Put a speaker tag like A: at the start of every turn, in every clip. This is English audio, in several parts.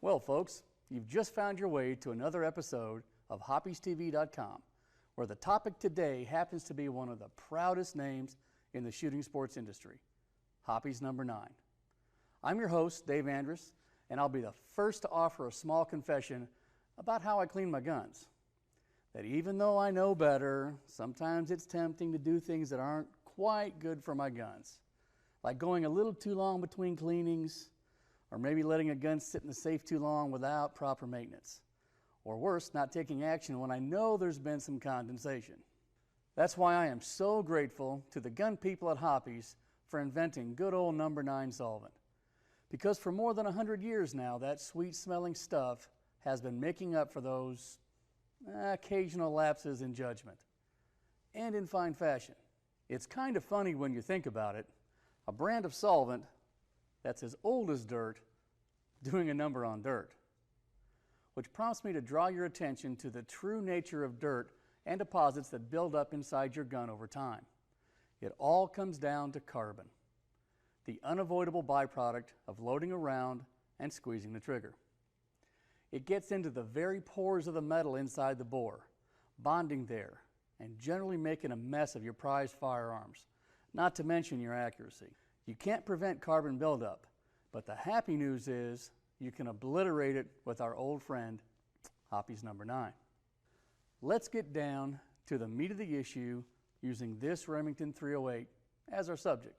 A: Well, folks, you've just found your way to another episode of HoppiesTV.com, where the topic today happens to be one of the proudest names in the shooting sports industry, Hoppies number 9. I'm your host, Dave Andrus, and I'll be the first to offer a small confession about how I clean my guns. That even though I know better, sometimes it's tempting to do things that aren't quite good for my guns, like going a little too long between cleanings, or maybe letting a gun sit in the safe too long without proper maintenance. Or worse, not taking action when I know there's been some condensation. That's why I am so grateful to the gun people at Hoppies for inventing good old number 9 solvent. Because for more than 100 years now, that sweet smelling stuff has been making up for those occasional lapses in judgment, and in fine fashion. It's kind of funny when you think about it, a brand of solvent that's as old as dirt doing a number on dirt. Which prompts me to draw your attention to the true nature of dirt and deposits that build up inside your gun over time. It all comes down to carbon, the unavoidable byproduct of loading around and squeezing the trigger. It gets into the very pores of the metal inside the bore, bonding there and generally making a mess of your prized firearms, not to mention your accuracy. You can't prevent carbon buildup, but the happy news is you can obliterate it with our old friend, Hoppies number 9. Let's get down to the meat of the issue using this Remington 308 as our subject.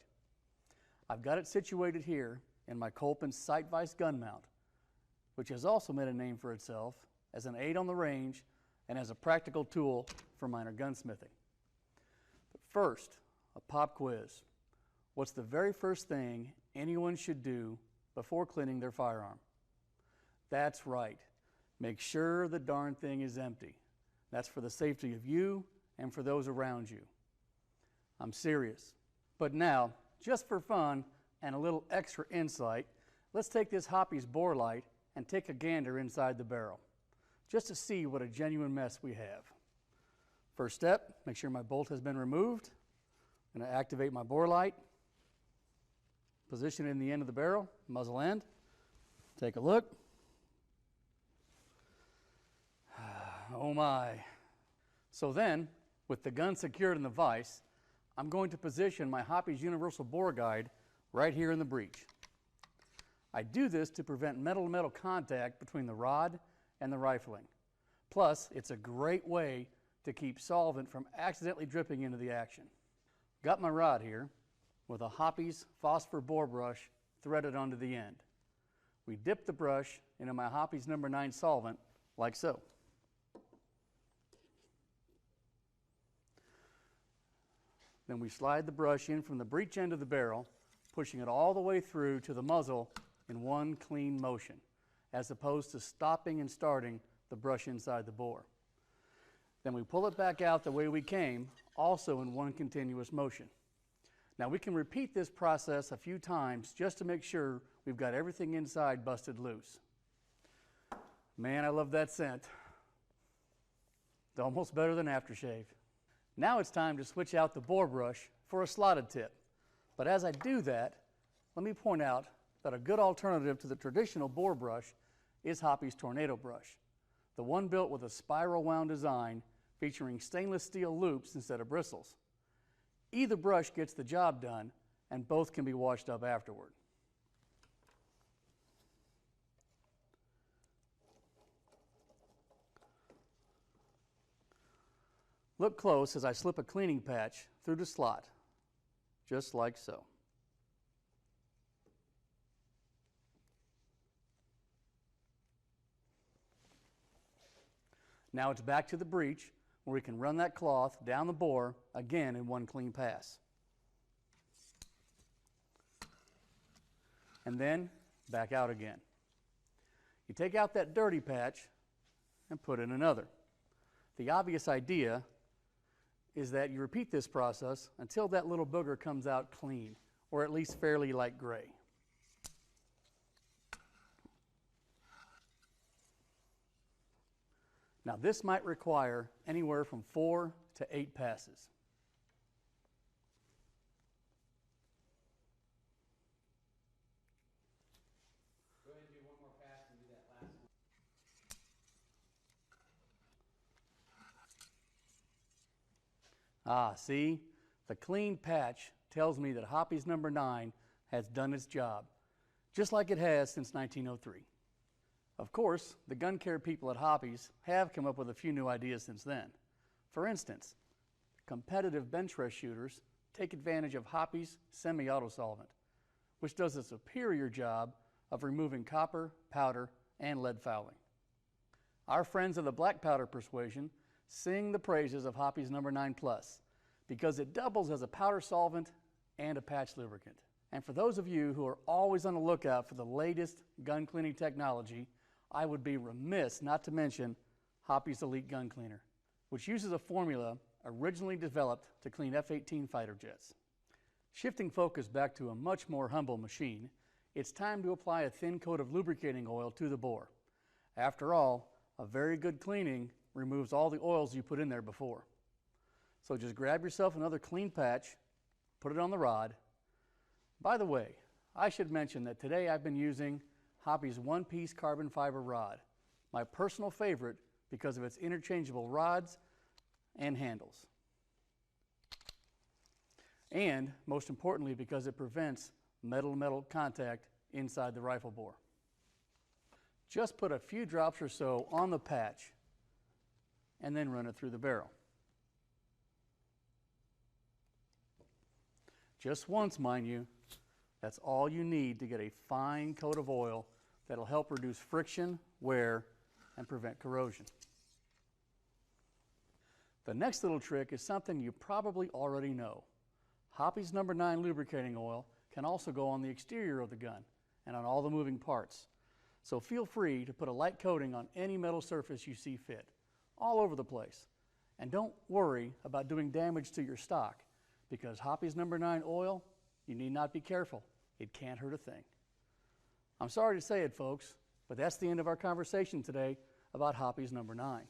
A: I've got it situated here in my Kolpin sight vise gun mount, which has also made a name for itself as an aid on the range and as a practical tool for minor gunsmithing. But first, a pop quiz. What's the very first thing anyone should do before cleaning their firearm? That's right. Make sure the darn thing is empty. That's for the safety of you and for those around you. I'm serious. But now, just for fun and a little extra insight, let's take this Hoppies bore light and take a gander inside the barrel, just to see what a genuine mess we have. First step, make sure my bolt has been removed. I'm going to activate my bore light, position it in the end of the barrel, muzzle end, take a look. Oh my. So then, with the gun secured in the vise, I'm going to position my Hoppies Universal Bore Guide right here in the breech. I do this to prevent metal-to-metal contact between the rod and the rifling. Plus, it's a great way to keep solvent from accidentally dripping into the action. Got my rod here with a Hoppies phosphor bore brush threaded onto the end. We dip the brush into my Hoppies number 9 solvent like so. Then we slide the brush in from the breech end of the barrel, pushing it all the way through to the muzzle in one clean motion, as opposed to stopping and starting the brush inside the bore. Then we pull it back out the way we came, also in one continuous motion. Now we can repeat this process a few times just to make sure we've got everything inside busted loose. Man, I love that scent. It's almost better than aftershave. Now it's time to switch out the bore brush for a slotted tip. But as I do that, let me point out that a good alternative to the traditional bore brush is Hoppies Tornado Brush, the one built with a spiral wound design featuring stainless steel loops instead of bristles. Either brush gets the job done, and both can be washed up afterward. Look close as I slip a cleaning patch through the slot, just like so. Now it's back to the breech where we can run that cloth down the bore again in one clean pass. And then back out again. You take out that dirty patch and put in another. The obvious idea is that you repeat this process until that little booger comes out clean, or at least fairly light gray. Now this might require anywhere from 4 to 8 passes.
B: Go ahead and do one more pass and do that last
A: Ah, see? The clean patch tells me that Hoppy's number 9 has done its job, just like it has since 1903. Of course, the gun care people at Hoppy's have come up with a few new ideas since then. For instance, competitive bench rest shooters take advantage of Hoppy's semi-auto solvent, which does a superior job of removing copper, powder, and lead fouling. Our friends of the black powder persuasion sing the praises of Hoppy's number 9 Plus because it doubles as a powder solvent and a patch lubricant. And for those of you who are always on the lookout for the latest gun cleaning technology, I would be remiss not to mention Hoppy's Elite Gun Cleaner, which uses a formula originally developed to clean F-18 fighter jets. Shifting focus back to a much more humble machine, it's time to apply a thin coat of lubricating oil to the bore. After all, a very good cleaning removes all the oils you put in there before. So just grab yourself another clean patch, put it on the rod. By the way, I should mention that today I've been using Hoppy's one-piece carbon fiber rod, my personal favorite because of its interchangeable rods and handles. And most importantly, because it prevents metal-to-metal contact inside the rifle bore. Just put a few drops or so on the patch and then run it through the barrel. Just once, mind you. That's all you need to get a fine coat of oil that'll help reduce friction, wear, and prevent corrosion. The next little trick is something you probably already know. Hoppy's number 9 lubricating oil can also go on the exterior of the gun and on all the moving parts. So feel free to put a light coating on any metal surface you see fit, all over the place. And don't worry about doing damage to your stock, because Hoppy's number 9 oil, you need not be careful. It can't hurt a thing. I'm sorry to say it, folks, but that's the end of our conversation today about Hoppy's number 9.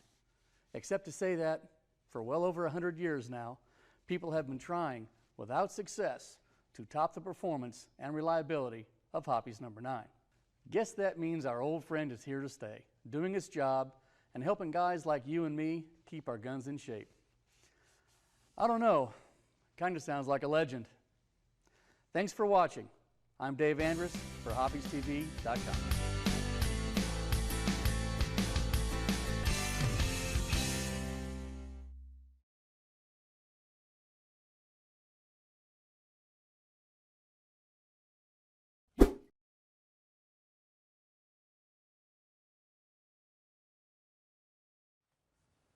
A: Except to say that for well over 100 years now, people have been trying, without success, to top the performance and reliability of Hoppy's number 9. Guess that means our old friend is here to stay, doing its job and helping guys like you and me keep our guns in shape. I don't know, kind of sounds like a legend. Thanks for watching. I'm Dave Andrus for HoppiesTV.com.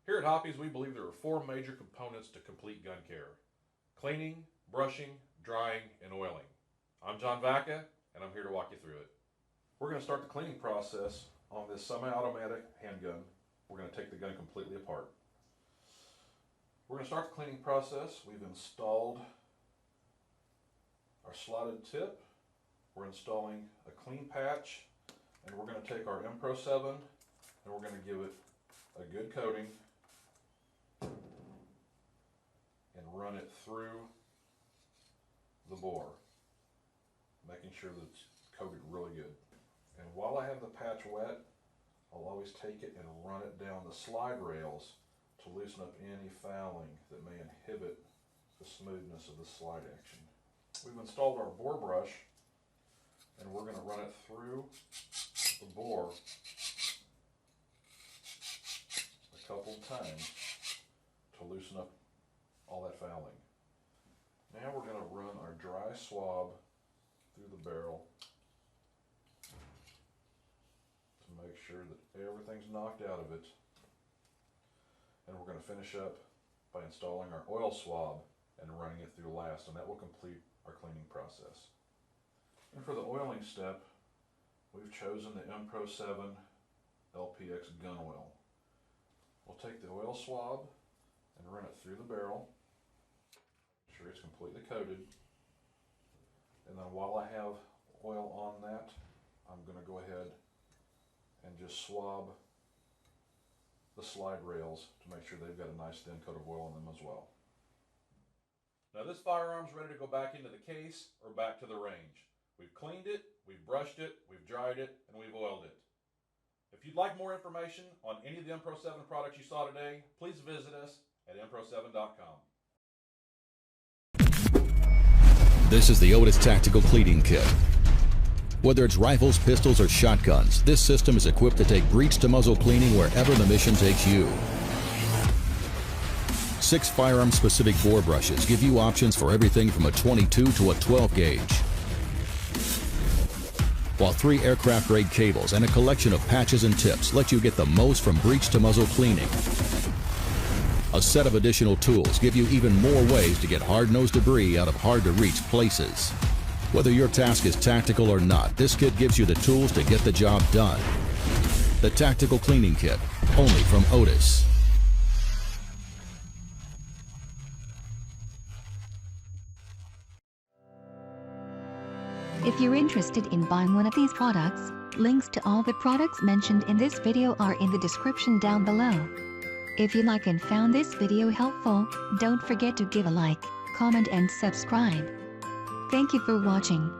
B: Here at Hoppies, we believe there are 4 major components to complete gun care: cleaning, brushing, drying, and oiling. I'm John Vaca, and I'm here to walk you through it. We're going to start the cleaning process on this semi-automatic handgun. We're going to take the gun completely apart. We're going to start the cleaning process. We've installed our slotted tip. We're installing a clean patch, and we're going to take our M-Pro 7 and we're going to give it a good coating and run it through the bore, making sure that it's coated really good. And while I have the patch wet, I'll always take it and run it down the slide rails to loosen up any fouling that may inhibit the smoothness of the slide action. We've installed our bore brush, and we're going to run it through the bore a couple times to loosen up all that fouling. Now we're going to run our dry swab through the barrel to make sure that everything's knocked out of it. And we're going to finish up by installing our oil swab and running it through last, and that will complete our cleaning process. And for the oiling step, we've chosen the M-Pro 7 LPX gun oil. We'll take the oil swab and run it through the barrel, make sure it's completely coated. And then while I have oil on that, I'm going to go ahead and just swab the slide rails to make sure they've got a nice thin coat of oil on them as well. Now this firearm's ready to go back into the case or back to the range. We've cleaned it, we've brushed it, we've dried it, and we've oiled it. If you'd like more information on any of the M-Pro 7 products you saw today, please visit us at mpro7.com.
C: This is the Otis Tactical Cleaning Kit. Whether it's rifles, pistols, or shotguns, this system is equipped to take breech-to-muzzle cleaning wherever the mission takes you. 6 firearm-specific bore brushes give you options for everything from a 22 to a 12 gauge. While 3 aircraft-grade cables and a collection of patches and tips let you get the most from breech-to-muzzle cleaning. A set of additional tools give you even more ways to get hard-nosed debris out of hard-to-reach places. Whether your task is tactical or not, this kit gives you the tools to get the job done. The Tactical Cleaning Kit, only from Otis.
D: If you're interested in buying one of these products, links to all the products mentioned in this video are in the description down below. If you like and found this video helpful, don't forget to give a like, comment and subscribe. Thank you for watching.